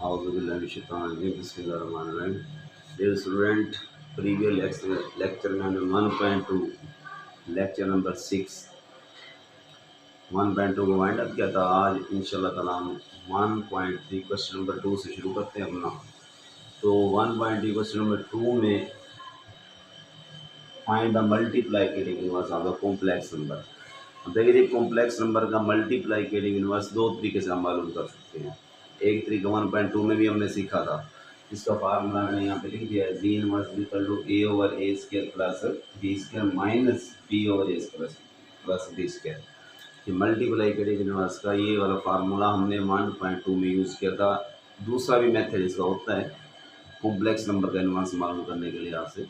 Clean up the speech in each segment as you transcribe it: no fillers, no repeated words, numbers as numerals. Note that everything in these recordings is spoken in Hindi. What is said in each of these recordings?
Dear student, previous lecture में हमने 1.2 लेक्चर नंबर 1.2 को वाइंड अप किया था। आज इंशाल्लाह ताला हम 1.3 क्वेश्चन नंबर 2 से शुरू करते हैं अपना। तो 1.3 क्वेश्चन नंबर 2 में find the multiplicative inverse of the complex number. अब देखिए कॉम्प्लेक्स नंबर का मल्टीप्लाई केटिंग इनवर्स दो तरीके से हम मालूम कर सकते हैं। एक तरीका 1.2 में भी हमने सीखा था। इसका फार्मूला मैंने यहाँ पे लिख दिया है, g inverse equal to a over A square plus B square minus B over A square plus B square. ये मल्टीप्लाई केटिंग इनवर्स का ये वाला फार्मूला हमने 1.2 में यूज़ किया था। दूसरा भी मेथड इसका होता है कॉम्प्लेक्स नंबर का इनवर्स मालूम करने के लिए आपसे,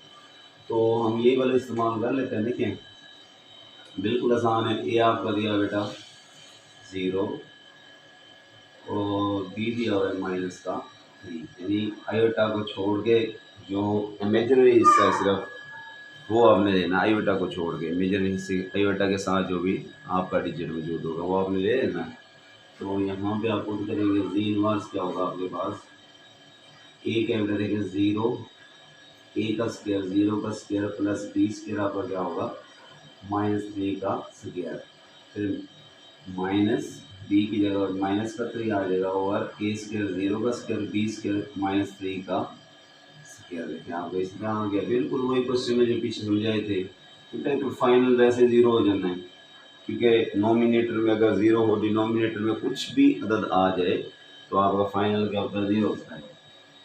तो हम यही वाला इस्तेमाल कर लेते हैं। देखिए बिल्कुल आसान है। ए आपका दिया बेटा 0 और बी दिया हुआ है माइनस का 3, यानी आयोटा को छोड़ के जो इमेजिनरी हिस्सा है सिर्फ वो आपने लेना। आयोटा को छोड़ के इमेजिनरी हिस्से आयोटा के साथ जो भी आपका डिजिट मौजूद होगा वो आपने ले लेना। तो यहाँ पे आप पुट करेंगे जी इनवर्स क्या होगा आपके पास, ए क्या करेंगे 0 ए का स्क्वायर 0 का स्क्वायर प्लस बी स्क्वायर आपका क्या होगा -3 का स्क्वायर, फिर माइनस बी की जगह माइनस का 3 आ जाएगा ओवर ए स्क्वायर 0 का स्क्वायर बी स्क्वायर -3 का स्क्वायर। देखिए आपको इसमें आ गया बिल्कुल वही क्वेश्चन में जो पीछे समझाए थे। ठीक है, तो फाइनल वैसे 0 हो जाना है, क्योंकि नोमिनेटर में अगर 0 हो डिनोमिनेटर में कुछ भी अदद आ जाए तो आपका फाइनल क्या होता है 0 होता है।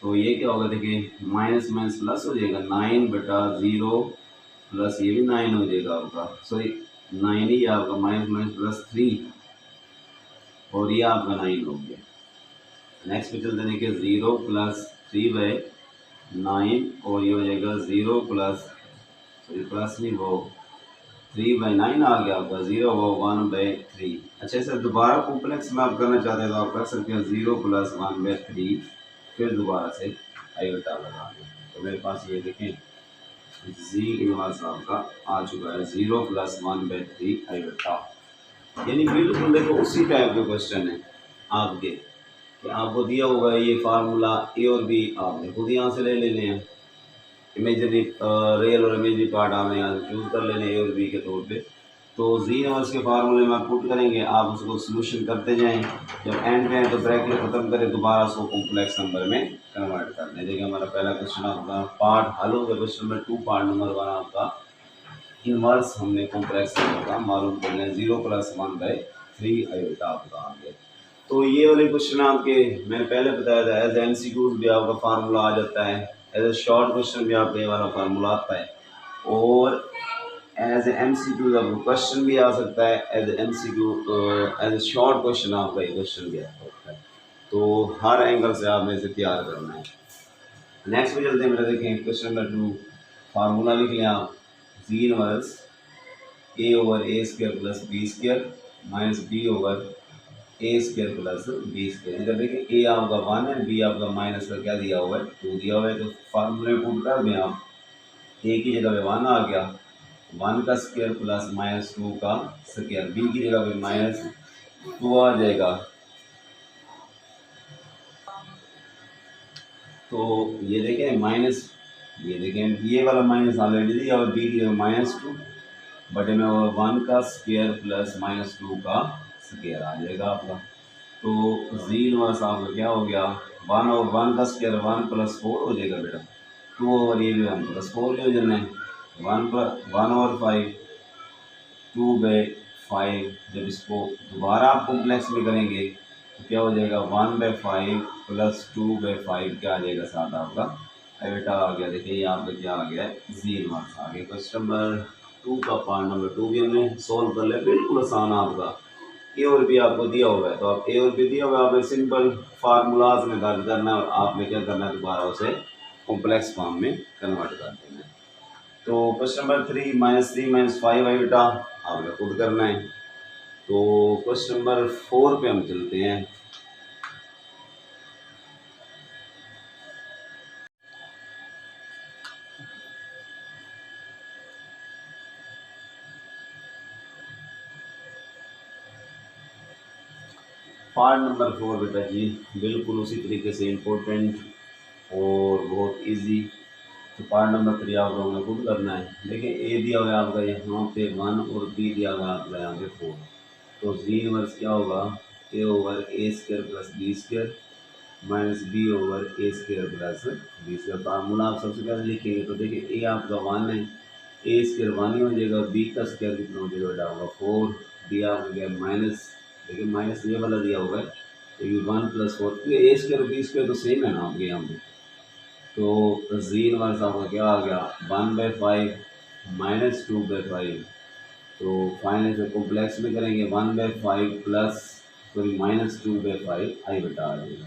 तो ये क्या होगा, देखिए माइनस माइनस प्लस हो जाएगा 9/0 प्लस ये भी 9 हो जाएगा आपका, सॉरी 9 ही आपका माइनस माइनस प्लस 3 और ये आपका 9 हो गया। नेक्स्ट पे चलते देखिए 0 प्लस 3/9 और ये हो जाएगा 0 प्लस सॉरी प्लस नहीं वो 3/9 आ गया आपका 0 वो 1/3। अच्छा सर दोबारा कॉम्प्लेक्स में आप करना चाहते हैं तो आप कर सकते हैं 0 प्लस 1/3 फिर दोबारा से आयोटा लगा दें। तो मेरे पास ये देखें जी इनवर्स आपका आ चुका है 0 प्लस 1/3 आयोटा। यानी बिल्कुल देखो उसी टाइप के क्वेश्चन है आपके कि आपको दिया होगा ये फार्मूला ए और बी आपने खुद यहाँ से ले लेने हैं। इमेजरी रियल और इमेजरी पार्ट आपने यहाँ से चूज़ कर लेने ए और बी के तौर पे। तो जी इनवर्स के फार्मूले में आप पुट करेंगे, आप उसको सोल्यूशन करते जाएं, जब एंड में तो ब्रैकेट खत्म करें दोबारा उसको कॉम्प्लेक्स नंबर में कन्वर्ट कर दें। देखिए हमारा पहला क्वेश्चन आपका पार्ट हल हो गया। क्वेश्चन नंबर 2 पार्ट नंबर 1 आपका इनवर्स हमने कॉम्प्लेक्स नंबर का मालूम करना है 0 प्लस 1/3 आयोटा आपका आ गया। तो ये वाले क्वेश्चन आपके मैंने पहले बताया था एज एम सी क्यूज भी आपका फार्मूला आ जाता है, एज ए शॉर्ट क्वेश्चन भी आपका ये वाला फार्मूला आता है, और एज एम सी क्यूज आपको क्वेश्चन भी आ सकता है, as M C Q as a short question आपका ये क्वेश्चन भी आ सकता है। तो हर एंगल से आपने इसे तैयार करना है। नेक्स्ट पे चलते हैं मेरा, देखें क्वेश्चन नंबर 2 फार्मूला लिख लें आप z inverse A over A square plus B square minus B over A square plus B square. इधर देखिए ए आपका 1 है, बी आपका माइनस का क्या दिया हुआ है 2 दिया हुआ है। तो फार्मूले में पुट कर दें आप, ए की जगह पे 1 आ गया 1 का स्क्वायर प्लस -2 का स्क्वायर, बी की जगह पे -2 आ जाएगा। तो ये देखें माइनस, ये देखें ये वाला माइनस ऑलरेडी दिया और बी की जगह -2 बटे में 1 का स्क्वायर प्लस -2 का स्क्वायर आ जाएगा आपका। तो जी इनवर्स आपका क्या हो गया 1 और 1 का स्क्वायर 1 + 4 हो जाएगा बेटा, 2 और ये भी 1 + 4 हो जाना है 1 और 5 2/5। जब इसको दोबारा आप कॉम्प्लेक्स में करेंगे तो क्या हो जाएगा 1/5 + 2/5 क्या आ जाएगा साथ आपका आयोटा आ गया। देखिए ये आपका क्या आ गया जी इनवर्स आ गया। क्वेश्चन नंबर 2 का पार्ट नंबर 2 भी हमने सॉल्व कर लिया, बिल्कुल आसान आपका। ए और बी आपको दिया हुआ है तो आप ए और बी दिया हुआ है आपने सिंपल फार्मूलाज में दर्ज करना है और आपने क्या करना है दोबारा उसे कॉम्प्लेक्स फॉर्म में कन्वर्ट कर देना है। तो क्वेश्चन नंबर 3 -3 - 5 आयोटा आपने खुद करना है। तो क्वेश्चन नंबर 4 पे हम चलते हैं। पार्ट नंबर 4 बेटा जी बिल्कुल उसी तरीके से इम्पोर्टेंट और बहुत इजी। तो पार्ट नंबर 3 आप लोगों ने खुद करना है। देखिए ए दिया हुआ है आपका यहाँ पे 1 और बी दिया हुआ है आपका यहाँ पे 4। तो जी इनवर्स क्या होगा, A over A square plus B square minus B over A square plus B square. Formula आप सबसे पहले लिखेंगे तो देखिए ए आपका 1 है, ए स्क्वायर 1 ही हो जाएगा, बी का स्क्वायर कितना हो जाएगा बेटा होगा 4, बी आपका गया माइनस, देखिए माइनस ये वाला दिया होगा ये भी 1 प्लस 4, क्योंकि ए स्क्वायर बी स्क्वायर तो सेम है ना आपके यहाँ पे। तो जी इनवर्स आपका क्या आ गया 1/5 माइनस 2/5। तो फाइनल से कॉम्प्लेक्स में करेंगे 1/5 प्लस सॉरी माइनस 2/5 आई बेटा आ जाएगा।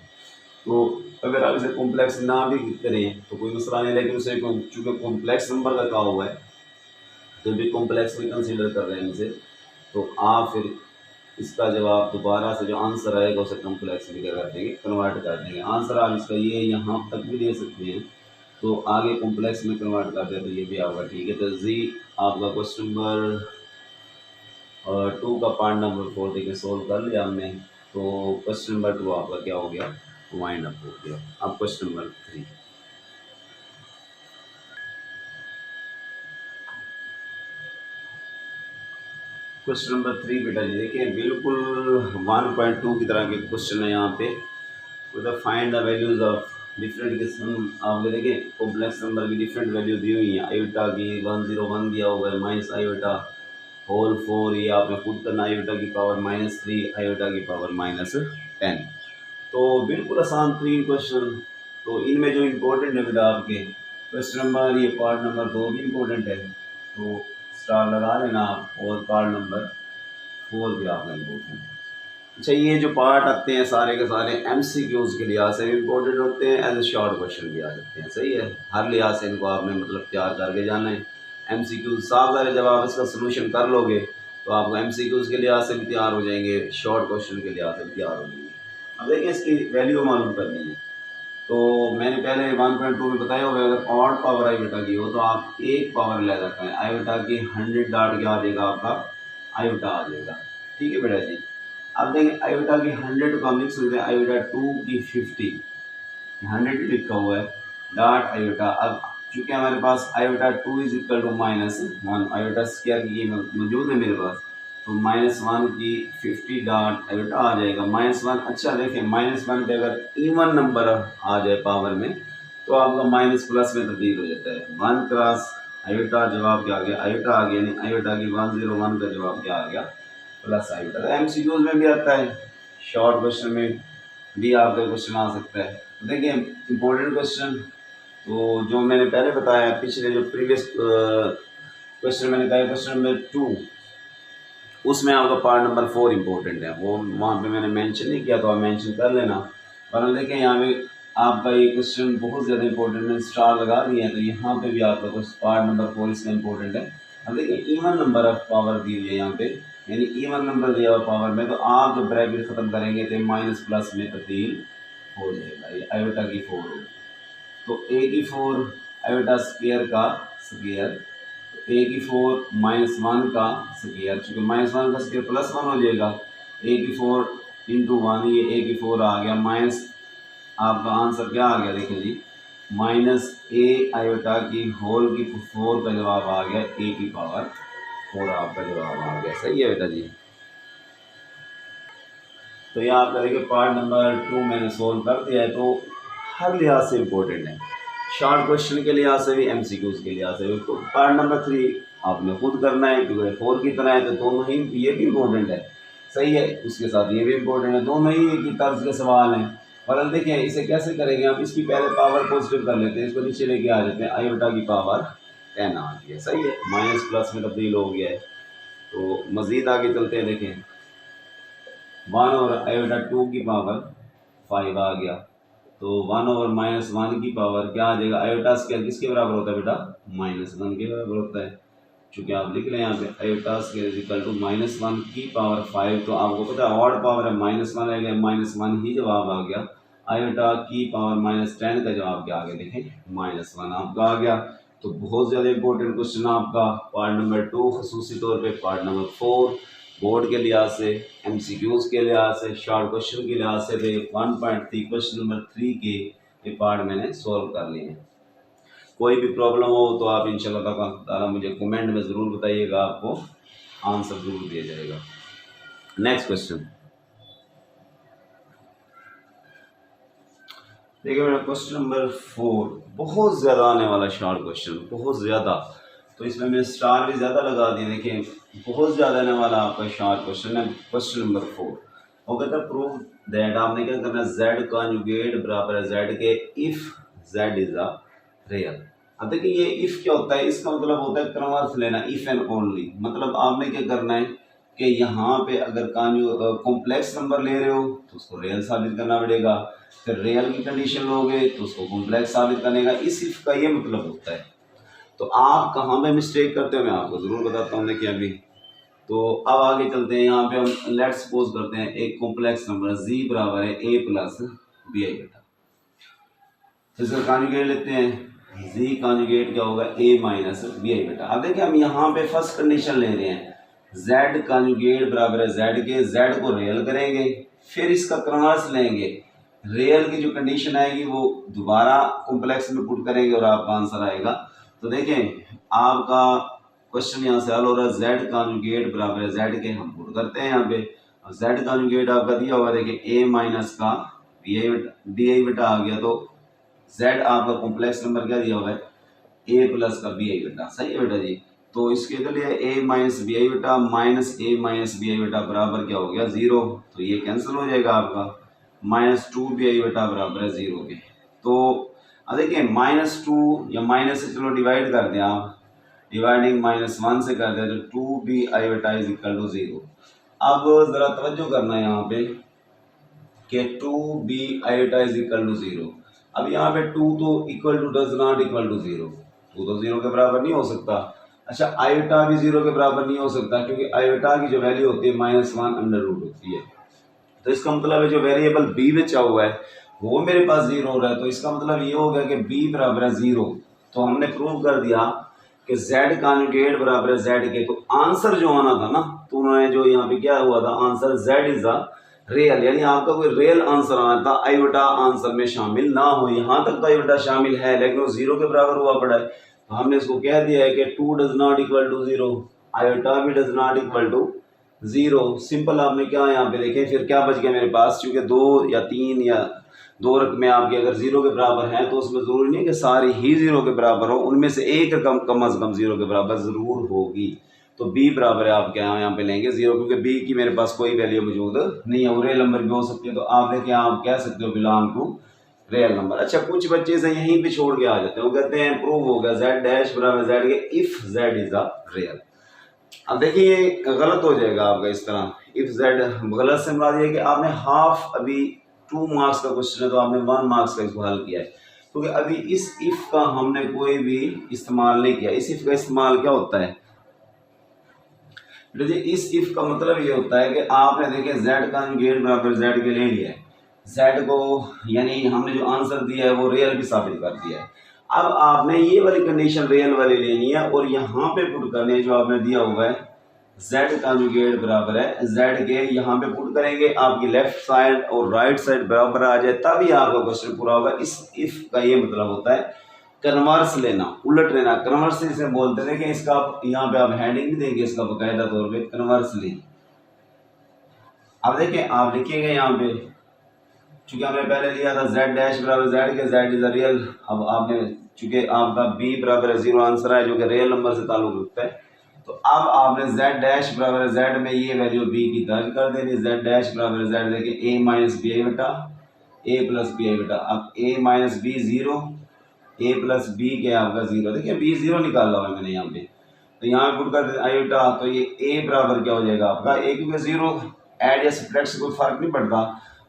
तो अगर आप इसे कॉम्प्लेक्स ना भी करें तो कोई मसला नहीं, लेकिन उसे चूँकि कॉम्प्लेक्स नंबर का कहा हुआ है तो भी कॉम्प्लेक्स में कंसीडर कर रहे हैं इसे, तो आप फिर इसका जवाब दोबारा से जो आंसर आएगा उसे कॉम्प्लेक्स में क्या कर देंगे, कन्वर्ट कर देंगे। आंसर आप इसका ये यहाँ तक भी दे सकते हैं, तो आगे कॉम्प्लेक्स में कन्वर्ट कर दे तो ये भी आपका ठीक है। तो जी आपका क्वेश्चन नंबर 2 का पार्ट नंबर 4 देखिए सोल्व कर लिया हमने। तो क्वेश्चन नंबर 2 आपका क्या हो गया, वाइंड अप हो गया। अब क्वेश्चन नंबर 3। क्वेश्चन नंबर 3 बेटा जी देखिए बिल्कुल 1.2 की तरह के क्वेश्चन है यहाँ पे। मतलब find the values of different किस्म, आप देखिए कॉम्प्लेक्स नंबर की डिफरेंट वैल्यू दी हुई है। आयोटा की 101 दिया हुआ है, माइनस आयोटा होल 4, ये आपने खुद करना, आयोटा की पावर -3, आयोटा की पावर -10। तो बिल्कुल आसान 3 क्वेश्चन। तो इनमें जो इम्पोर्टेंट है बेटा आपके क्वेश्चन नंबर ये पार्ट नंबर 2 भी इम्पोर्टेंट है, तो स्टार लगा लेना आप, और पार्ट नंबर 4 भी आपका इम्पोर्टेंट है। अच्छा ये जो पार्ट आते हैं सारे के सारे MCQs के लिहाज से भी इम्पोर्टेंट होते हैं, एज ए शॉर्ट क्वेश्चन भी आ जाते हैं। सही है, हर लिहाज से इनको आपने मतलब तैयार करके जाना है। MCQ साफ सारे जब आप इसका सोल्यूशन कर लोगे तो आपको MCQs के लिहाज से भी तैयार हो जाएंगे, शॉर्ट क्वेश्चन के लिहाज से भी तैयार हो जाएंगे। अब देखिए इसकी वैल्यू मालूम करनी है। तो मैंने पहले 1.2 में बताया होगा, अगर ऑड पावर आयोटा की हो तो आप एक पावर ले रखा है, आयोटा की 100 डाट क्या आ जाएगा आपका आयोटा आ जाएगा। ठीक है बेटा जी। अब देखें आयोटा की 100 को हम लिख सकते हैं आयोटा 2 की 50, 100 लिखा हुआ है डाट आयोटा। अब चूंकि हमारे पास iota 2 is equal to -1, iota square की मौजूद है मेरे पास, तो -1 की 50 डाट आयोटा आ जाएगा -1। अच्छा देखें -1 पे अगर इवन नंबर आ जाए पावर में तो आपका माइनस प्लस में तब्दील हो जाता है। 1 क्रॉस आयोटा जवाब क्या आ गया, आयोटा आ गया, यानी आयोटा की 101 का जवाब क्या आ गया प्लस आयोटा। तो MCQs में भी आता है, शॉर्ट क्वेश्चन में भी आपका क्वेश्चन आ सकता है। देखिए इम्पोर्टेंट क्वेश्चन तो जो मैंने पहले बताया पिछले जो प्रीवियस क्वेश्चन मैंने कहा क्वेश्चन नंबर 2, उसमें आपका पार्ट नंबर 4 इम्पोर्टेंट है, वो वहाँ पे मैंने मेंशन नहीं किया तो आप मेंशन कर लेना। वरना देखें यहाँ पे आपका ये क्वेश्चन बहुत ज़्यादा इंपॉर्टेंट है, स्टार लगा दिए हैं, तो यहाँ पे भी आपका कुछ पार्ट नंबर 4 इसका इंपॉर्टेंट है। अब देखिए इवन नंबर ऑफ पावर दी हुई है यहाँ पे, यानी इवन नंबर दिया हुआ पावर में, तो आप जब ब्रैकेट ख़त्म करेंगे तो माइनस प्लस में तब्दील हो जाएगा, ये आयोटा की 4 होगी। तो ए की 4 आयोटा स्क्वायर का स्क्वायर, ए की 4 -1 का स्क्वायर, चूँकि -1 का स्क्वायर +1 हो जाएगा, ए की 4 इंटू 1, ये ए की 4 आ गया, माइनस आपका आंसर क्या आ गया देखिए जी -a आयोटा की होल की 4 का जवाब आ गया, ए की पावर 4 आपका जवाब आ गया। सही है बेटा जी। तो ये आपका देखिए पार्ट नंबर 2 मैंने सोल्व कर दिया है। तो हर लिहाज से इम्पोर्टेंट है, शॉर्ट क्वेश्चन के लिहाज से भी MCQs के लिहाज से भी। तो पार्ट नंबर 3 आपने खुद करना है, क्योंकि 4 की तरह है तो दोनों ही ये भी इम्पोर्टेंट है। सही है, उसके साथ ये भी इम्पोर्टेंट है, दोनों ही एक ही तर्ज के सवाल हैं। और देखिए इसे कैसे करेंगे, आप इसकी पहले पावर पॉजिटिव कर लेते हैं, इसको नीचे लेके आ जाते हैं, आयोटा की पावर 10 आ गई है। सही है, माइनस प्लस में तब्दील हो गया है। तो मज़ीद आगे चलते हैं, देखें 1 और आयोटा 2 की पावर 5 आ गया, तो 1 ओवर -1 की पावर क्या आ जाएगा, आयोटा स्क्वायर किसके बराबर होता है बेटा -1 के बराबर होता है। चूँकि आप लिख लें यहाँ पे iota square is equal to -1 की पावर 5, तो आपको पता है ऑड पावर है -1 आ गया, -1 ही जवाब आ गया। आयोटा की पावर -10 का जवाब क्या आ गया देखें -1 आपका आ गया। तो बहुत ज़्यादा इंपॉर्टेंट क्वेश्चन आपका पार्ट नंबर 2, खसूसी तौर पे पार्ट नंबर 4 बोर्ड के लिहाज से, MCQs के लिहाज से, शॉर्ट क्वेश्चन के लिहाज से 1.3 क्वेश्चन नंबर 3 के ये पार्ट मैंने सॉल्व कर लिए हैं। कोई भी प्रॉब्लम हो तो आप इंशाल्लाह ताला मुझे कमेंट में ज़रूर बताइएगा, आपको आंसर ज़रूर दिया जाएगा। नेक्स्ट क्वेश्चन देखिए मेरा क्वेश्चन नंबर 4 बहुत ज़्यादा आने वाला शॉर्ट क्वेश्चन, बहुत ज़्यादा, तो इसमें मैंने स्टार भी ज़्यादा लगा दिए। देखिए बहुत ज़्यादा आने वाला आपका शॉर्ट क्वेश्चन है। क्वेश्चन नंबर 4 वो कहता है प्रूव दैट, आपने क्या करना है, z कॉन्जुगेट बराबर है z के if z is a real. अब देखिए ये इफ़ क्या होता है, इसका मतलब होता है कन्वर्स लेना, इफ़ एंड ओनली। मतलब आपने क्या करना है कि यहाँ पे अगर कॉम्प्लेक्स नंबर ले रहे हो तो उसको रियल साबित करना पड़ेगा, फिर रियल की कंडीशन लोगे तो उसको कॉम्प्लेक्स साबित करने का, इस इफ़ का ये मतलब होता है। तो आप कहाँ पे मिस्टेक करते हो मैं आपको ज़रूर बताता हूँ। देखिए अभी तो अब आगे चलते हैं। यहाँ पे हम लेट सपोज करते हैं एक कॉम्प्लेक्स नंबर z बराबर है a प्लस बी आई बेटा, इसका कॉन्जुगेट लेते हैं, z कॉन्जुगेट क्या होगा a माइनस बी आई बेटा। अब देखिए हम यहाँ पे फर्स्ट कंडीशन ले रहे हैं, z कॉन्जुगेट बराबर है z के, z को रियल करेंगे, फिर इसका कन्वर्स लेंगे, रियल की जो कंडीशन आएगी वो दोबारा कॉम्प्लेक्स में पुट करेंगे और आपका आंसर आएगा। तो देखें आपका क्वेश्चन यहाँ से हल हो रहा है, z कॉन्जुगेट बराबर है z के, हम पुट करते हैं यहाँ पे, और z कॉन्जुगेट आपका दिया हुआ है, देखिए a माइनस का डी आई बेटा आ गया, तो z आपका कॉम्प्लेक्स नंबर क्या दिया हुआ है, a प्लस का बी आई बेटा, सही है बेटा जी। तो इसके लिए a माइनस बी आई बेटा minus a minus b i beta बराबर क्या हो गया 0, तो ये कैंसिल हो जाएगा आपका, माइनस 2 बी आई बेटा बराबर है 0 के। तो अब देखिए माइनस 2 या माइनस से चलो डिवाइड कर दें आप, डिवाइडिंग -1 से कर दें तो 2 बी आई बेटा इज इक्वल टू 0। अब जरा तवज्जो करना है यहाँ पे कि 2 बी आई बेटा इज इक्वल टू 0। अब यहाँ पे 2 तो equal to does not equal to 0, 2 तो 0 के बराबर नहीं हो सकता। अच्छा आयोटा भी 0 के बराबर नहीं हो सकता, क्योंकि आयोटा की जो वैल्यू होती है -1 अंडर रूट होती है। तो इसका मतलब है जो वेरिएबल b बचा हुआ है वो मेरे पास 0 हो रहा है, तो इसका मतलब ये हो गया कि b बराबर है 0। तो हमने प्रूव कर दिया कि z कॉन्जुगेट बराबर है z के, तो आंसर जो आना था ना, तो उन्होंने जो यहाँ पे क्या हुआ था, answer z is a real, यानी आपका कोई रियल आंसर आना था, आयोटा आंसर में शामिल ना हो। यहाँ तक तो आयोटा शामिल है लेकिन वो 0 के बराबर हुआ पड़ा है, तो हमने इसको कह दिया है कि 2 does not equal to 0, iota भी does not equal to 0। Simple आपने क्या यहाँ पे देखें, फिर क्या बच गया मेरे पास, क्योंकि 2 या 3 या 2 रकमें आपकी अगर 0 के बराबर हैं तो उसमें ज़रूरी नहीं कि सारी ही 0 के बराबर हो, उनमें से एक रकम कम अज़ कम 0 के बराबर ज़रूर होगी। तो b बराबर है आप क्या यहाँ पे लेंगे 0, क्योंकि b की मेरे पास कोई वैल्यू मौजूद नहीं है, वो रियल नंबर भी हो सकती है, तो आप देखें आप कह सकते हो बिलोंग टू रियल नंबर। अच्छा कुछ बच्चे से यहीं पे छोड़ के आ जाते हैं, वो कहते हैं प्रूव हो गया z डैश बराबर z के if z is a real. अब देखिए ये गलत हो जाएगा आपका इस तरह, इफ जेड गलत से मुराद ये कि आपने हाफ, अभी 2 मार्क्स का क्वेश्चन है तो आपने 1 मार्क्स का इसको हल किया है, क्योंकि अभी इस इफ का हमने कोई भी इस्तेमाल नहीं किया। इस इफ का इस्तेमाल क्या होता है, देखिए इस इफ का मतलब ये होता है कि आपने देखिए z कॉन्जुगेट बराबर z के ले लिया है, z को यानी हमने जो आंसर दिया है वो रियल भी साबित कर दिया है। अब आपने ये वाली कंडीशन रियल वाली लेनी है और यहाँ पे पुट करनी है जो आपने दिया हुआ है, z कॉन्जुगेट बराबर है z के, यहाँ पे पुट करेंगे, आपकी लेफ्ट साइड और राइट साइड बराबर आ जाए तभी आपका क्वेश्चन पूरा होगा। इस इफ का ये मतलब होता है कन्वर्स लेना, उलट लेना, कन्वर्स इसे बोलते थे कि इसका यहाँ पे आप हेडिंग भी देंगे इसका बकायदा तौर पे, कन्वर्सली। अब देखिए आप लिखिएगा यहाँ पे, चूंकि हमने पहले लिया था z डैश बराबर z के, z इज अ रियल। अब आपने चूंकि आपका b बराबर 0 आंसर है जो कि रियल नंबर से ताल्लुक रखता है, तो अब आपने z डैश बराबर z में ये वैल्यू b की दर्ज कर देनी, z डैश बराबर z देखिए a माइनस बी आई बेटा, a प्लस बी आई बेटा। अब a minus b 0, a plus b क्या आपका 0, देखिए b 0 निकाला हुआ है मैंने यहाँ पे, तो यहाँ पुट कर आयोटा, तो ये a बराबर क्या हो जाएगा आपका a, क्योंकि 0 ऐड या सब्ट्रैक्ट से कोई फर्क नहीं पड़ता।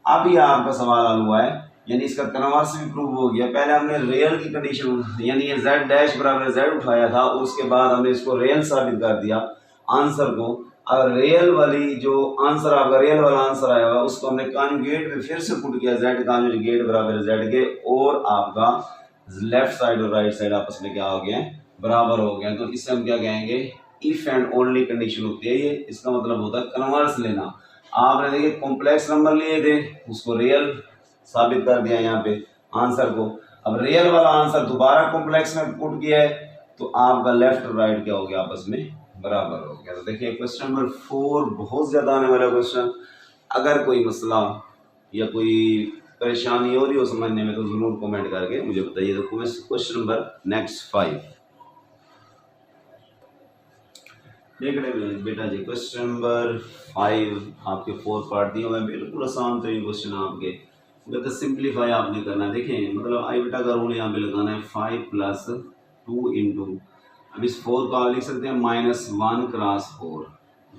अब ये आपका सवाल हल हुआ है, यानी इसका कन्वर्स भी प्रूव हो गया। पहले हमने रियल की कंडीशन यानी ये z डैश बराबर z उठाया था, उसके बाद हमने इसको रियल साबित कर दिया आंसर को। अगर रियल वाली जो आंसर आपका रियल वाला आंसर आया हुआ उसको हमने कॉन्जुगेट में फिर से पुट किया, z कॉन्जुगेट बराबर z के, और आपका लेफ्ट साइड और राइट साइड आपस में क्या हो गए, बराबर हो गए। तो इससे हम क्या कहेंगे, इफ एंड ओनली कंडीशन होती है ये। इसका मतलब होता है कन्वर्स लेना। आपने देखिए कॉम्प्लेक्स नंबर लिए थे, उसको रियल साबित कर दिया यहाँ पे आंसर को। अब रियल वाला आंसर दोबारा कॉम्प्लेक्स में पुट किया है, तो आपका लेफ्ट और राइट क्या हो गया, आपस में बराबर हो गया। तो देखिए क्वेश्चन नंबर 4 बहुत ज्यादा आने वाला क्वेश्चन। अगर कोई मसला या कोई परेशानी हो रही हो समझने में तो जरूर कमेंट करके मुझे बताइए। तो क्वेश्चन नंबर नेक्स्ट 5 देख रहे हैं बेटा जी। क्वेश्चन नंबर 5 आपके 4 पार्ट दिए हुए हैं, बिल्कुल आसान तरीन क्वेश्चन आपके। तो सिंप्लीफाई आपने करना है। देखें मतलब आई बेटा का रूल यहाँ पे लगाना है 5 + 2 इंटू, अब इस 4 को आप लिख सकते हैं -1 क्रॉस 4,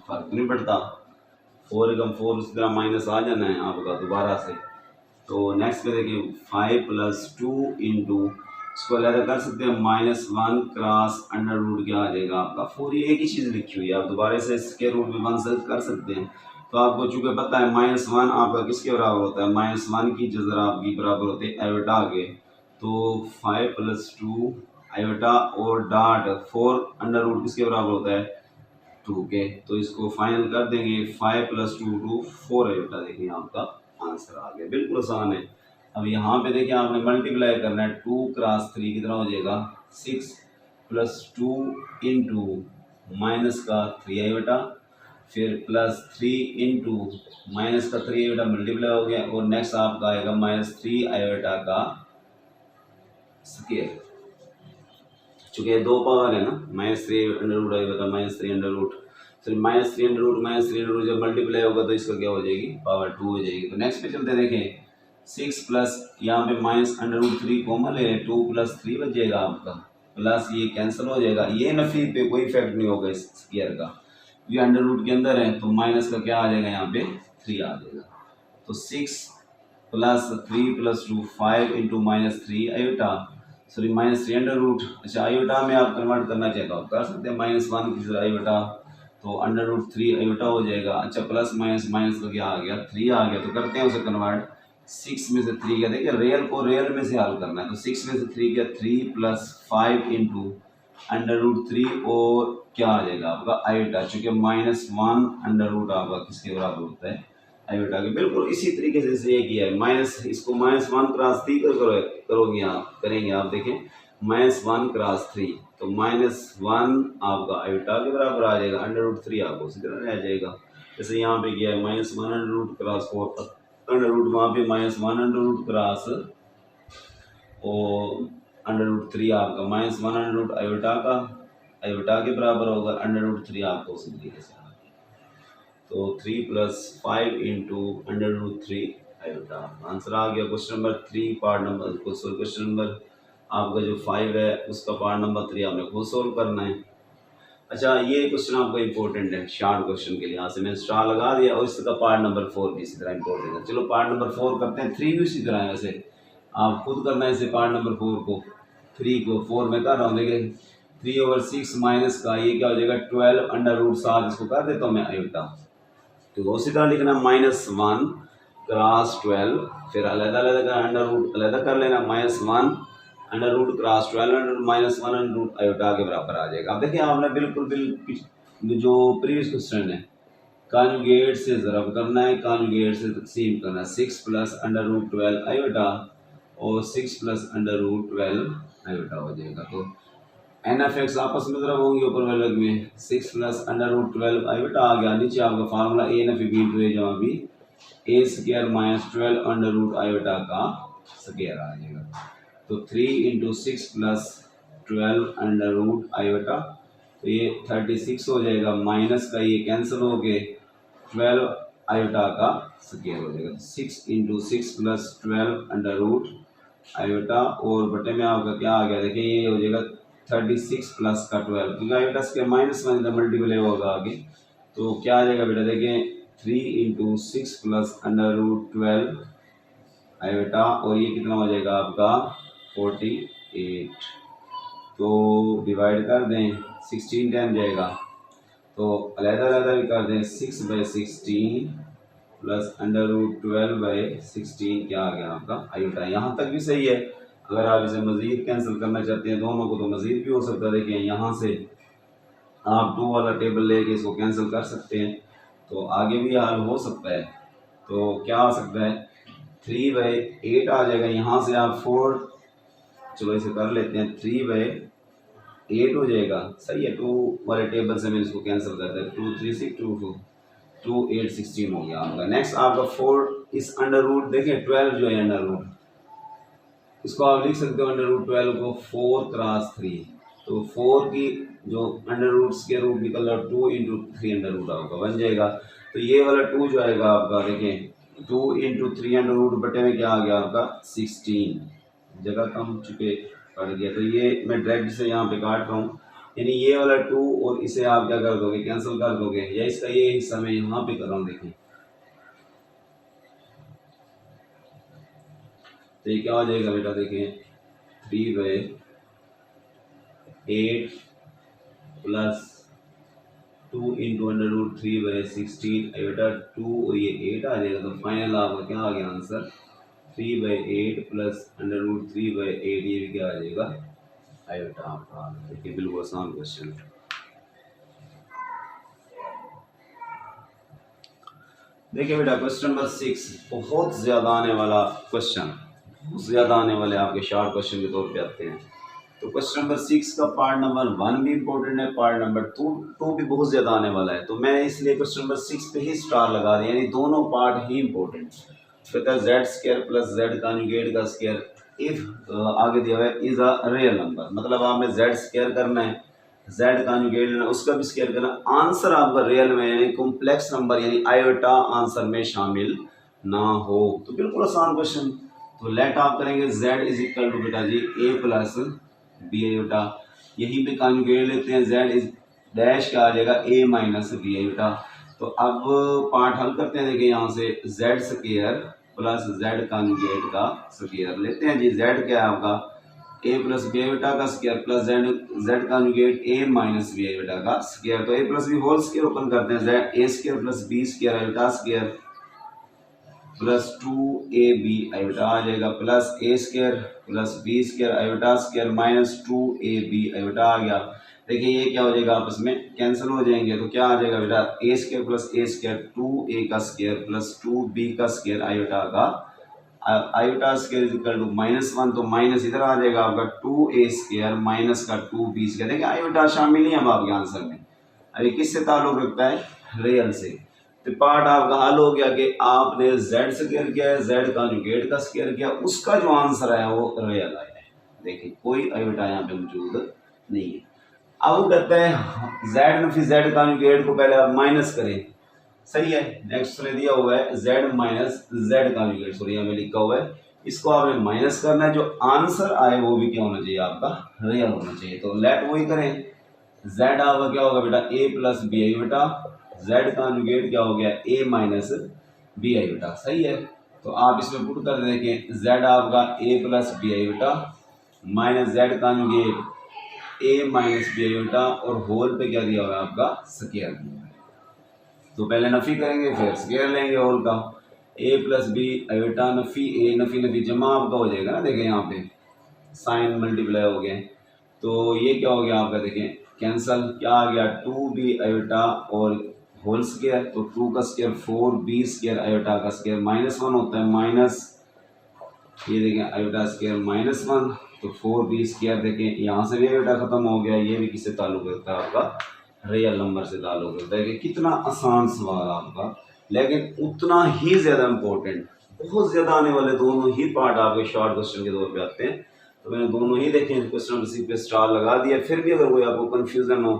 फर्क नहीं पड़ता, 4 एकम 4 उसी तरह माइनस आ जाना है आपका दोबारा से। तो नेक्स्ट पे देखिए 5 + 2 इंटू, इसको अलग कर सकते हैं -1 क्रॉस अंडर रूट क्या आ जाएगा आपका 4। ये एक ही चीज़ लिखी हुई है, आप दोबारा से इसके रूट में 1 से कर सकते हैं। तो आपको चूंकि पता है -1 आपका किसके बराबर होता है, -1 की जो जरा आपकी बराबर होती है आयोटा के। तो 5 + 2 आयोटा और डॉट 4 अंडर रूट किसके बराबर होता है 2 के। तो इसको फाइनल कर देंगे 5 + 2 2 4 आयोटा। देखिए आपका आंसर आ गया, बिल्कुल आसान है। अब यहाँ पे देखिए आपने मल्टीप्लाई करना है 2 क्रॉस 3 कितना हो जाएगा 6 + 2 इंटू माइनस का 3 आयोटा, फिर +3 इंटू माइनस का 3 आयोटा मल्टीप्लाई हो गया, और नेक्स्ट आपका आएगा -3 आयोटा का स्क्वायर। चूंकि 2 पावर है ना, -3 अंडर रूट आएगा -3 अंडर रूट, फिर -3 अंडर रूट -3 अंडर रूट जब मल्टीप्लाई होगा तो इसका क्या हो जाएगी पावर 2 हो जाएगी। तो नेक्स्ट पे चलते देखें 6 प्लस यहाँ पे -√3 कॉमन ले 2 + 3 बच जाएगा आपका, प्लस ये कैंसिल हो जाएगा, ये नफी पे कोई इफेक्ट नहीं होगा इस स्क्वायर का, ये अंडर रूट के अंदर है तो माइनस का क्या आ जाएगा यहाँ पे 3 आ जाएगा। तो 6 + 3 + 2 5 into -3 iota, sorry -3 under root. अच्छा आयोटा में आप कन्वर्ट करना चाहते हो कर सकते हैं, -1 की आयोटा तो अंडर√3 आयोटा हो जाएगा। अच्छा प्लस माइनस माइनस का क्या आ गया 3 आ गया। तो करते हैं उसे कन्वर्ट, 6 में से 3 गया, देखिए रियल को रियल में से हल करना है। तो 6 में से 3 गया 3 + 5 इंटू अंडर√3 और क्या आ जाएगा आपका आयोटा, चूंकि -1 अंडर रूट आपका किसके बराबर होता है आयोटा के। बिल्कुल इसी तरीके से ये किया है, माइनस इसको -1 क्रॉस 3 करोगे आप, करेंगे आप देखें -1 क्रॉस 3 तो -1 आपका आयोटा के बराबर आ जाएगा, अंडर√3 आपको उसी तरह रह जाएगा। जैसे यहाँ पे किया है -1 under root cross 4 under root, वहाँ पे -1 अंडर रूट क्रॉस और अंडर√3 आपका -1 अंडर रूट आयोटा के बराबर होगा, अंडर√3 आपको उसी तरीके से। तो 3 + 5 इंटू अंडर√3 आयोटा आंसर आ गया। Question number 3 part number question number आपका जो 5 है उसका पार्ट नंबर 3 आपने खुद सोल्व करना है। अच्छा ये क्वेश्चन आपको इंपॉर्टेंट है, शार्ट क्वेश्चन के लिए यहाँ से मैंने स्टार लगा दिया, और इसका पार्ट नंबर 4 भी इसी तरह इंपॉर्टेंट है। चलो पार्ट नंबर 4 करते हैं, 3 भी इसी तरह है, वैसे आप खुद करना है इसे पार्ट नंबर 4 को, 3 को 4 में कर रहा हूँ। देखिए 3/6 माइनस का ये क्या हो जाएगा 12 अंडर√7, इसको कर देता हूँ मैं आयोटा। तो उसी तरह लिखना -1 क्रॉस 12, फिर अलग अलग अंडर रूट अलग कर लेना, -1 under root cross 12 under -1 under root iota के बराबर आ जाएगा। अब देखिए आपने बिल्कुल जो प्रीवियस क्वेश्चन है कॉन्जुगेट से ज़रब करना है, कॉन्जुगेट से तकसीम करना है, 6 + अंडर√12 आयोटा और 6 + अंडर√12 आयोटा हो जाएगा। तो NF(x) आपस में ज़रा होंगे ऊपर वाले में, 6 + अंडर√12 आयोटा आ गया, नीचे आपका फार्मूला A(b) जमा भी A² - 12 अंडर रूट आयोटा का स्क्वायर आ जाएगा। तो 3 × 6 + 12 अंडर रूट आयोटा, तो ये 36 हो जाएगा, माइनस का ये कैंसिल हो गए 12 आयोटा का स्क्वायर हो जाएगा। 6 × 6 + 12 अंडर रूट आयोटा और बटे में आपका क्या आ गया, देखिए ये हो जाएगा 36 + का 12, क्योंकि आयोटा स्क्वायर -1 मल्टीप्लाई होगा आगे, तो क्या आ जाएगा बेटा देखें 3 × 6 + अंडर√12 आयोटा, और ये कितना हो जाएगा आपका 48। तो डिवाइड कर दें 16 टाइम जाएगा, तो अलग-अलग भी कर दें 6/16 + अंडर√12/16 क्या आ गया आपका आयोटा। यहाँ तक भी सही है। अगर आप इसे मज़ीद कैंसिल करना चाहते हैं दोनों को तो मज़ीद भी हो सकता है। देखिए यहाँ से आप 2 वाला टेबल लेके इसको कैंसिल कर सकते हैं, तो आगे भी हल हो सकता है। तो क्या आ सकता है, 3/8 आ जाएगा। यहाँ से आप 4, चलो इसे कर लेते हैं, 3/8 हो जाएगा। सही है, 2 वाले टेबल से मैंने इसको कैंसिल कर दिया, 2 3 6 2 8 16 हो गया आपका। नेक्स्ट आपका 4 इस अंडर रूट, देखिए 12 जो है अंडर रूट, इसको आप लिख सकते हो अंडर रूट 12 को 4 क्रॉस 3। तो 4 की जो अंडर रूट के रूट निकल रहा है 2 इंटू 3 अंडर रूट आपका बन जाएगा। तो ये वाला 2 जो आएगा आपका, देखें 2 इंटू 3 अंडर रूट बटे में क्या आ गया आपका 16, जगह कम चुके पड़ गया। तो ये मैं डायरेक्ट से यहाँ पे काट रहा हूँ, यानी ये वाला 2 और इसे आप क्या कर दोगे, कैंसिल कर दोगे, या इसका ये हिस्सा मैं यहाँ पे कर रहा हूँ। देखिए तो ये क्या हो जाएगा बेटा, देखें 3/8 प्लस 2 इंटू अंडर रूट 3/16 बेटा 2 और ये 8 आ जाएगा। तो फाइनल आपका क्या आ गया आंसर, 3/8 प्लस अंडर रूट 3/8, ये भी क्या आ जाएगा आयोटा आपका। देखिए बिल्कुल आसान क्वेश्चन। देखिए बेटा क्वेश्चन नंबर 6 बहुत ज़्यादा आने वाला क्वेश्चन, बहुत ज़्यादा आने वाले आपके शॉर्ट क्वेश्चन के तौर पे आते हैं। तो क्वेश्चन नंबर 6 का पार्ट नंबर 1 भी इंपॉर्टेंट है, पार्ट नंबर 2 भी बहुत ज़्यादा आने वाला है। तो मैंने इसलिए क्वेश्चन नंबर 6 पे ही स्टार लगा दिया, यानी दोनों पार्ट ही इंपॉर्टेंट। फिर Z square plus Z conjugate का स्क्वायर इफ आगे दिया हुआ है इज अ रियल नंबर, मतलब आपने जेड स्क्वायर करना है, जेड कॉन्जुगेट लेना, उसका भी स्क्वायर करना, आंसर आपका रियल में यानी कॉम्प्लेक्स नंबर यानी आयोटा आंसर में शामिल ना हो। तो बिल्कुल आसान क्वेश्चन। तो लेट आप करेंगे z इज इक्वल टू बेटा जी a प्लस बी आयोटा, यहीं पे कॉन्जुगेट लेते हैं, z इज डैश क्या आ जाएगा a माइनस बी आयोटा। तो अब पार्ट हल करते हैं, देखिए यहाँ से z square plus z conjugate का स्क्वायर लेते हैं जी। z क्या है आपका a प्लस बी आयोटा का square plus z conjugate a minus B iota का स्क्वायर। तो a plus B whole square open करते हैं, z a square plus b square iota square plus 2ab iota आ जाएगा, plus a square plus b square iota square minus 2ab iota आ गया। देखिए ये क्या हो जाएगा, आपस में कैंसिल हो जाएंगे। तो क्या आ जाएगा बेटा a square plus a square 2a का स्क्वायर प्लस 2b का स्क्वायर आयोटा का iota square is equal to -1, तो माइनस इधर आ जाएगा आपका 2a स्क्वायर माइनस का 2b स्क्वायर। देखिए आयोटा शामिल नहीं है अब आपके आंसर में। अभी किससे ताल्लुक रखता है, रियल से। तो पार्ट आपका हल हो गया कि आपने z स्क्वायर किया है, z कॉन्जुगेट का स्क्वायर किया, उसका जो आंसर है वो रियल आया है। देखिए कोई आयोटा यहाँ पे मौजूद नहीं है। अब कहते हैं z नफी z कॉन्जुगेट को पहले आप माइनस करें, सही है। नेक्स्ट ने दिया हुआ है z minus z conjugate, sorry यहाँ पे लिखा हुआ है, इसको आपने माइनस करना है, जो आंसर आए वो भी क्या होना चाहिए आपका रियल होना चाहिए। तो लेट वही करें, z आपका क्या होगा बेटा a प्लस बी आई बेटा, z कॉन्जुगेट क्या हो गया a माइनस बी आई बेटा, सही है। तो आप इसमें पुट कर देखें, z आपका a प्लस बी आई बेटा minus z conjugate a minus b i बेटा और होल पे क्या दिया हुआ है आपका स्क्वायर दिया हुआ है। तो पहले नफी करेंगे फिर स्क्वायर लेंगे होल का, a प्लस बी आयोटा नफी a नफी नफी जमा आपका हो जाएगा ना, देखें यहाँ पे साइन मल्टीप्लाई हो गए। तो ये क्या हो गया आपका, देखें कैंसल, क्या आ गया 2b आयोटा और होल स्क्वायर, तो 2 का स्क्वायर 4b स्क्वायर आयोटा का स्क्वायर -1 होता है, माइनस ये देखें आयोटा स्क्वायर -1, तो 4b स्क्वायर देखें यहाँ से भी आयोटा खत्म हो गया, ये भी किससे ताल्लुक रखता है आपका रियल नंबर से ताल्लुक रखता है। कि कितना आसान सवाल आपका, लेकिन उतना ही ज़्यादा इम्पोर्टेंट, बहुत ज़्यादा आने वाले दोनों ही पार्ट आपके शॉर्ट क्वेश्चन के तौर पे आते हैं। तो मैंने दोनों ही देखे, क्वेश्चन नंबर 6 पे स्टार लगा दिया। फिर भी अगर कोई आपको कन्फ्यूज़न हो,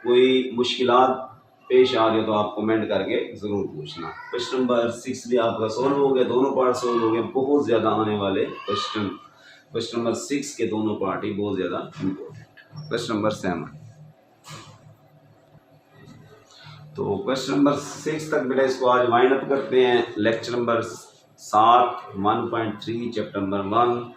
कोई मुश्किलात पेश आ रही हो, तो आप कमेंट करके ज़रूर पूछना। क्वेश्चन नंबर 6 भी आपका सोल्व हो गया, दोनों पार्ट सोल्व हो गए। बहुत ज़्यादा आने वाले क्वेश्चन, क्वेश्चन नंबर 6 के दोनों पार्ट ही बहुत ज़्यादा इम्पोर्टेंट। क्वेश्चन नंबर 7, तो क्वेश्चन नंबर 6 तक बेटा इसको आज वाइंड अप करते हैं। लेक्चर नंबर 7 1.3 चैप्टर नंबर 1,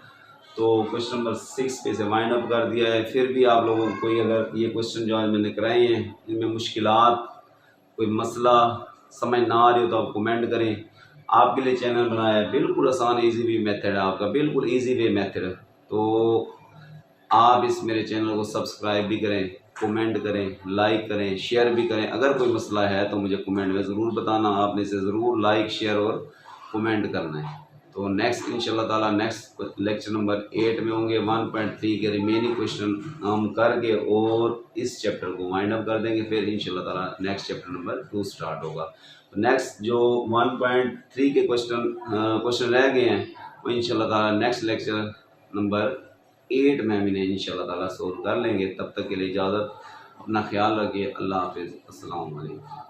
तो क्वेश्चन नंबर 6 पे से वाइंड अप कर दिया है। फिर भी आप लोगों को कोई अगर ये क्वेश्चन जो आज मैंने कराए हैं इनमें मुश्किलात, कोई मसला समझ ना आ रही हो तो आप कमेंट करें। आपके लिए चैनल बनाया है, बिल्कुल आसान इजी वे मेथड है आपका, बिल्कुल इजी वे मेथड। तो आप इस मेरे चैनल को सब्सक्राइब भी करें कमेंट करें, लाइक करें, शेयर भी करें। अगर कोई मसला है तो मुझे कमेंट में ज़रूर बताना, आपने इसे ज़रूर लाइक, शेयर और कमेंट करना है। तो नेक्स्ट इंशाल्लाह ताला नेक्स्ट लेक्चर नंबर 8 में होंगे। 1.3 के रिमेनिंग क्वेश्चन हम करके और इस चैप्टर को वाइंड अप कर देंगे। फिर इंशाल्लाह ताला नेक्स्ट चैप्टर नंबर 2 स्टार्ट होगा। तो नेक्स्ट जो 1.3 के क्वेश्चन रह गए हैं वो इंशाल्लाह ताला नेक्स्ट लेक्चर नंबर 8 में हम इन्हें इंशाल्लाह ताला सोल्व कर लेंगे। तब तक के लिए इजाज़त, अपना ख्याल रखिए। अल्लाह हाफिज़, अस्सलाम वालेकुम।